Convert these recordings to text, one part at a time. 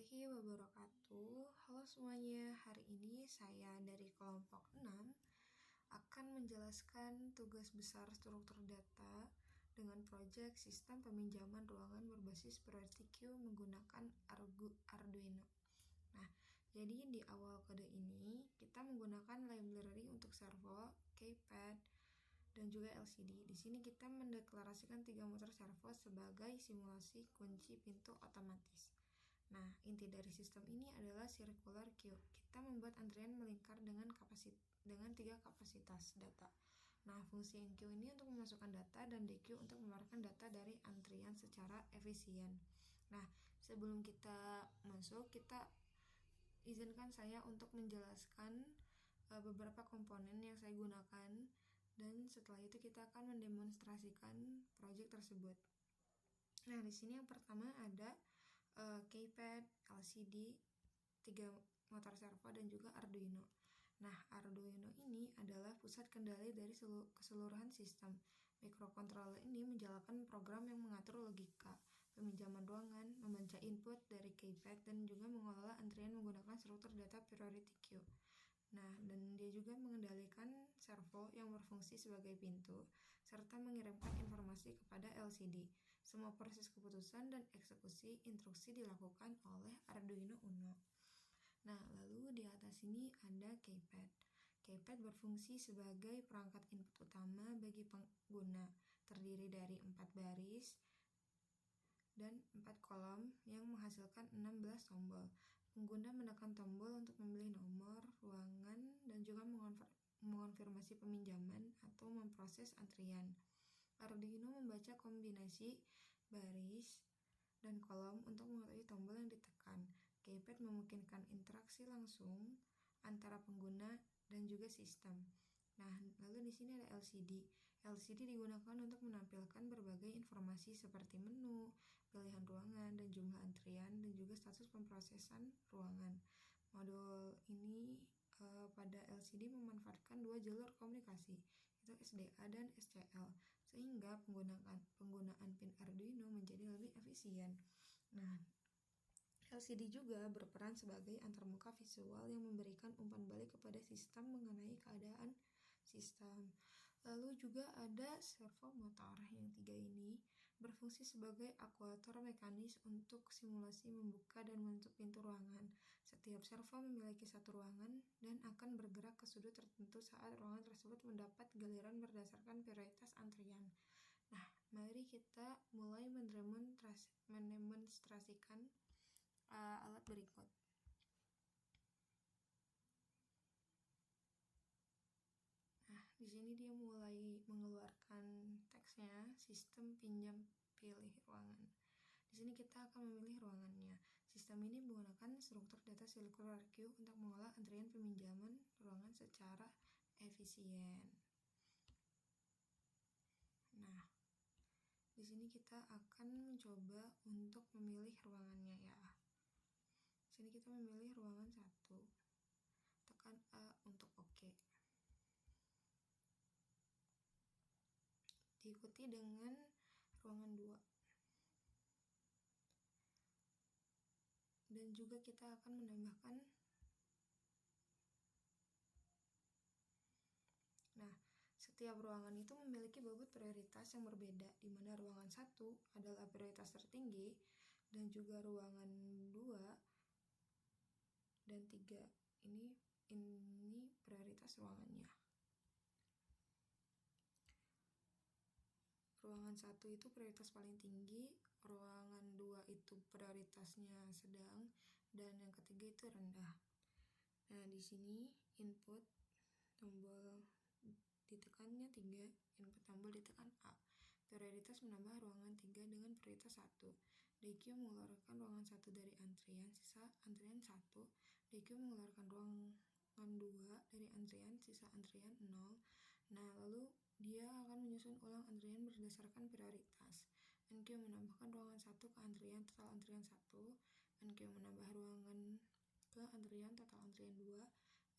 warahmatullahi wabarakatuh. Halo semuanya, hari ini saya dari kelompok 6 akan menjelaskan tugas besar struktur data dengan proyek sistem peminjaman ruangan berbasis priority queue menggunakan Arduino. Nah, jadi di awal kode ini kita menggunakan library untuk servo, keypad, dan juga LCD. Di sini kita mendeklarasikan 3 motor servo sebagai simulasi kunci pintu otomatis. Nah, inti dari sistem ini adalah circular queue. Kita membuat antrian melingkar dengan 3 kapasitas data. Nah, fungsi enqueue ini untuk memasukkan data dan dequeue untuk mengeluarkan data dari antrian secara efisien. Nah, sebelum kita masuk, kita izinkan saya untuk menjelaskan beberapa komponen yang saya gunakan, dan setelah itu kita akan mendemonstrasikan proyek tersebut. Nah, di sini yang pertama ada keypad, LCD, 3 motor servo, dan juga Arduino. Nah, Arduino ini adalah pusat kendali dari keseluruhan sistem. Microcontroller ini menjalankan program yang mengatur logika, peminjaman ruangan, membaca input dari keypad, dan juga mengelola antrian menggunakan struktur data priority queue. Nah, dan dia juga mengendalikan servo yang berfungsi sebagai pintu, serta mengirimkan informasi kepada LCD. Semua proses keputusan dan eksekusi instruksi dilakukan oleh Arduino Uno. Nah, lalu di atas ini ada keypad. Keypad berfungsi sebagai perangkat input utama bagi pengguna, terdiri dari 4 baris dan 4 kolom yang menghasilkan 16 tombol. Pengguna menekan tombol untuk memilih nomor, ruangan, dan juga mengonfirmasi peminjaman atau memproses antrian. Arduino membaca kombinasi baris dan kolom untuk mengetahui tombol yang ditekan. Keypad memungkinkan interaksi langsung antara pengguna dan juga sistem. Nah, lalu di sini ada LCD. LCD digunakan untuk menampilkan berbagai informasi seperti menu, pilihan ruangan, dan jumlah antrian, dan juga status pemrosesan ruangan. Modul ini pada LCD memanfaatkan 2 jalur komunikasi, itu SDA dan SCL, sehingga penggunaan pin Arduino menjadi lebih efisien. Nah, LCD juga berperan sebagai antarmuka visual yang memberikan umpan balik kepada sistem mengenai keadaan sistem. Lalu juga ada servo motor yang 3 ini berfungsi sebagai aktuator mekanis untuk simulasi membuka dan menutup pintu ruangan. Setiap servo memiliki satu ruangan dan akan bergerak ke sudut tertentu saat ruangan tersebut mendapat giliran berdasarkan prioritas antrian. Nah, mari kita mulai mendemonstrasikan alat berikut. Nah, di sini dia mulai mengeluarkan teksnya, sistem pinjam pilih ruangan. Di sini kita akan memilih ruangannya. Sistem ini menggunakan struktur data circular queue untuk mengolah antrian peminjaman ruangan secara efisien. Nah, di sini kita akan mencoba untuk memilih ruangannya ya. Di sini kita memilih ruangan 1. Tekan A untuk OK. Diikuti dengan ruangan 2. Dan juga kita akan menambahkan. Nah, setiap ruangan itu memiliki bobot prioritas yang berbeda, di mana ruangan 1 adalah prioritas tertinggi, dan juga ruangan 2 dan 3 ini prioritas ruangannya. Ruangan 1 itu prioritas paling tinggi, ruangan 2 itu prioritasnya sedang, dan yang ketiga itu rendah. Nah, di sini input tombol ditekannya 3, input tombol ditekan A. Prioritas menambah ruangan 3 dengan prioritas 1. DQ mengeluarkan ruangan 1 dari antrian, sisa antrian 1. DQ mengeluarkan ruangan 2 dari antrian, sisa antrian 0. Nah, lalu dia akan menyusun ulang antrian berdasarkan prioritas. NQ menambahkan ruangan 1 ke antrian, total antrian 1. NQ menambah ruangan ke antrian, total antrian 2.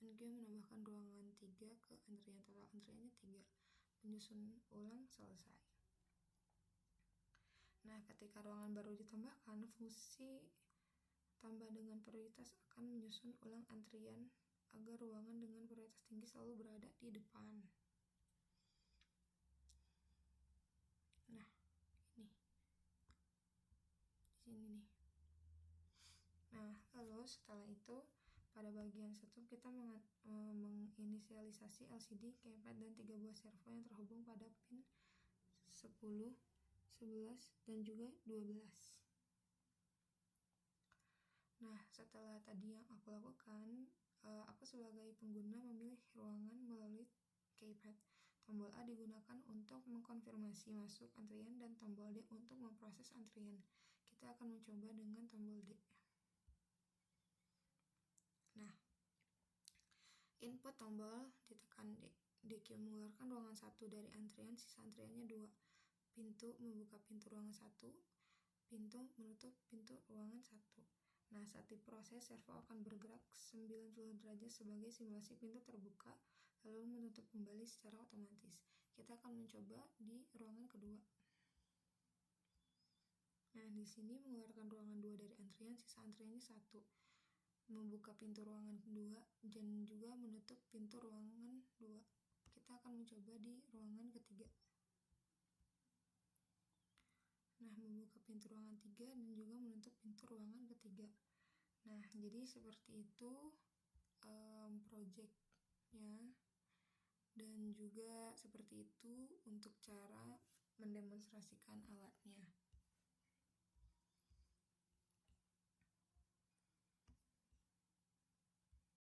NQ menambahkan ruangan 3 ke antrian, total antriannya 3. Menyusun ulang selesai. Nah, ketika ruangan baru ditambahkan, fungsi tambah dengan prioritas akan menyusun ulang antrian agar ruangan dengan prioritas tinggi selalu berada di depan. Nah, ini di sini nih. Nah, lalu setelah itu pada bagian setup kita menginisialisasi LCD, keypad, dan 3 buah servo yang terhubung pada pin 10, 11, dan juga 12. Nah, setelah tadi yang aku lakukan, aku sebagai pengguna memilih ruangan melalui keypad. Tombol A digunakan untuk mengkonfirmasi masuk antrian dan tombol D untuk memproses antrian. Kita akan mencoba dengan tombol D. Nah, input tombol ditekan D. DQ mengeluarkan ruangan 1 dari antrian, sisa antriannya 2. Pintu membuka pintu ruangan 1, pintu menutup pintu ruangan 1. Nah, saat diproses, servo akan bergerak 90 derajat sebagai simulasi pintu terbuka, lalu menutup kembali secara otomatis. Kita akan mencoba di ruangan kedua. Nah, di sini mengeluarkan ruangan 2 dari antrian, sisa antriannya 1. Membuka pintu ruangan 2 dan juga menutup pintu ruangan 2. Kita akan mencoba di ruangan ketiga. Nah, membuka pintu ruangan 3 dan juga menutup pintu ruangan ketiga. Nah, jadi seperti itu projectnya, dan juga seperti itu untuk cara mendemonstrasikan alatnya.